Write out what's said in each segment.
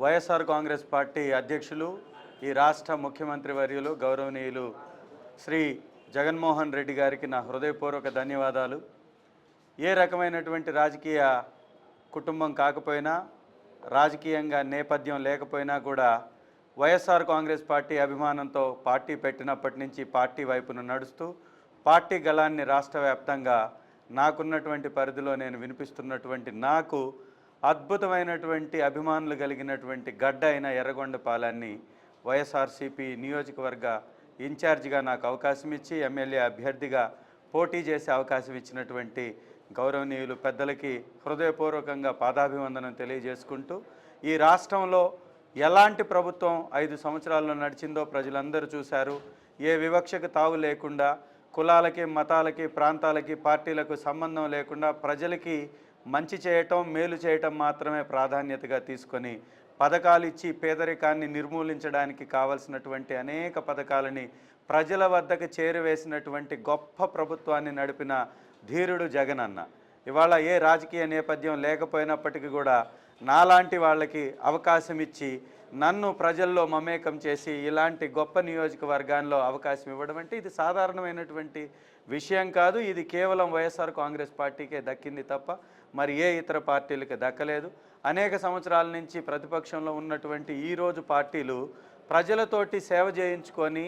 YSR Congress party అధ్యక్షులు, ఈ రాష్ట్ర ముఖ్యమంత్రి వర్యులు గౌరవనీయులు శ్రీ జగన్మోహన్ రెడ్డి గారికి నా హృదయపూర్వక ధన్యవాదాలు. ఏ రకమైనటువంటి రాజకీయ కుటుంబం కాకపోయినా, రాజకీయంగా నేపథ్యం లేకపోయినా కూడా వైఎస్ఆర్ కాంగ్రెస్ పార్టీ అభిమానంతో పార్టీ పెట్టినప్పటి నుంచి పార్టీ వైపున నడుస్తూ పార్టీ గళాన్ని రాష్ట్ర వ్యాప్తంగా నాకున్నటువంటి పరిధిలో నేను వినిపిస్తున్నటువంటి నాకు అద్భుతమైనటువంటి అభిమానులు కలిగినటువంటి గడ్డ అయిన ఎర్రగొండపాలెన్ని వైఎస్ఆర్సీపీ నియోజకవర్గ ఇన్ఛార్జిగా నాకు అవకాశం ఇచ్చి ఎమ్మెల్యే అభ్యర్థిగా పోటీ చేసే అవకాశం ఇచ్చినటువంటి గౌరవనీయులు పెద్దలకి హృదయపూర్వకంగా పాదాభివందనం తెలియజేసుకుంటూ, ఈ రాష్ట్రంలో ఎలాంటి ప్రభుత్వం 5 సంవత్సరాల్లో నడిచిందో ప్రజలందరూ చూశారు. ఏ వివక్షకు తావు లేకుండా, కులాలకి, మతాలకి, ప్రాంతాలకి, పార్టీలకు సంబంధం లేకుండా ప్రజలకి మంచి చేయటం, మేలు చేయటం మాత్రమే ప్రాధాన్యతగా తీసుకొని పథకాలు ఇచ్చి పేదరికాన్ని నిర్మూలించడానికి కావలసినటువంటి అనేక పథకాలని ప్రజల వద్దకు చేరువేసినటువంటి గొప్ప ప్రభుత్వాన్ని నడిపిన ధీరుడు జగనన్న. ఇవాళ ఏ రాజకీయ నేపథ్యం లేకపోయినప్పటికీ కూడా నాలాంటి వాళ్ళకి అవకాశం ఇచ్చి నన్ను ప్రజల్లో మమేకం చేసి ఇలాంటి గొప్ప నియోజకవర్గాల్లో అవకాశం ఇవ్వడం అంటే ఇది సాధారణమైనటువంటి విషయం కాదు. ఇది కేవలం వైఎస్ఆర్ కాంగ్రెస్ పార్టీకే దక్కింది తప్ప మరి ఏ ఇతర పార్టీలకి దక్కలేదు. అనేక సంవత్సరాల నుంచి ప్రతిపక్షంలో ఉన్నటువంటి ఈరోజు పార్టీలు ప్రజలతోటి సేవ చేయించుకొని,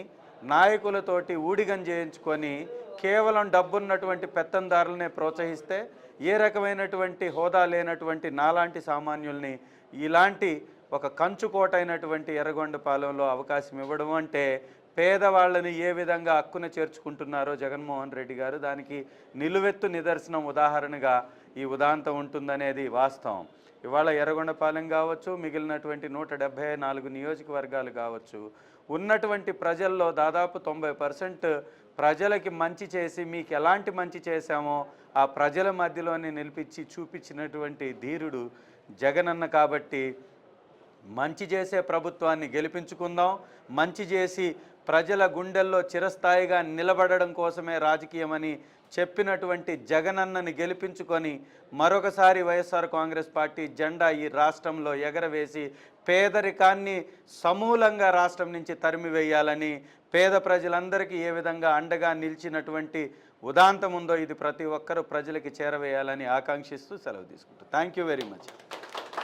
నాయకులతోటి ఊడిగం చేయించుకొని కేవలం డబ్బున్నటువంటి పెత్తందారులనే ప్రోత్సహిస్తే, ఏ రకమైనటువంటి హోదా లేనటువంటి నాలాంటి సామాన్యుల్ని ఇలాంటి ఒక కంచుకోటైనటువంటి ఎర్రగొండపాలెంలో అవకాశం ఇవ్వడం అంటే పేదవాళ్ళని ఏ విధంగా హక్కున చేర్చుకుంటున్నారో జగన్మోహన్ రెడ్డి గారు దానికి నిలువెత్తు నిదర్శనం, ఉదాహరణగా ఈ ఉదాంతం ఉంటుందనేది వాస్తవం. ఇవాళ ఎర్రగొండపాలెం కావచ్చు, మిగిలినటువంటి 174 నియోజకవర్గాలు కావచ్చు, ఉన్నటువంటి ప్రజల్లో దాదాపు 90% ప్రజలకి మంచి చేసి మీకు ఎలాంటి మంచి చేశామో ఆ ప్రజల మధ్యలోనే నిలిపించి చూపించినటువంటి ధీరుడు జగనన్న. కాబట్టి మంచి చేసే ప్రభుత్వాన్ని గెలిపించుకుందాం. మంచి చేసి ప్రజల గుండెల్లో చిరస్థాయిగా నిలబడడం కోసమే రాజకీయమని చెప్పినటువంటి జగనన్నని గెలిపించుకొని మరొకసారి వైఎస్ఆర్ కాంగ్రెస్ పార్టీ జెండా ఈ రాష్ట్రంలో ఎగరవేసి పేదరికాన్ని సమూలంగా రాష్ట్రం నుంచి తరిమివేయాలని, పేద ప్రజలందరికీ ఏ విధంగా అండగా నిలిచినటువంటి ఉదాంతం ఉందో ఇది ప్రతి ఒక్కరూ ప్రజలకి చేరవేయాలని ఆకాంక్షిస్తూ సెలవు తీసుకుంటాం. Thank you very much.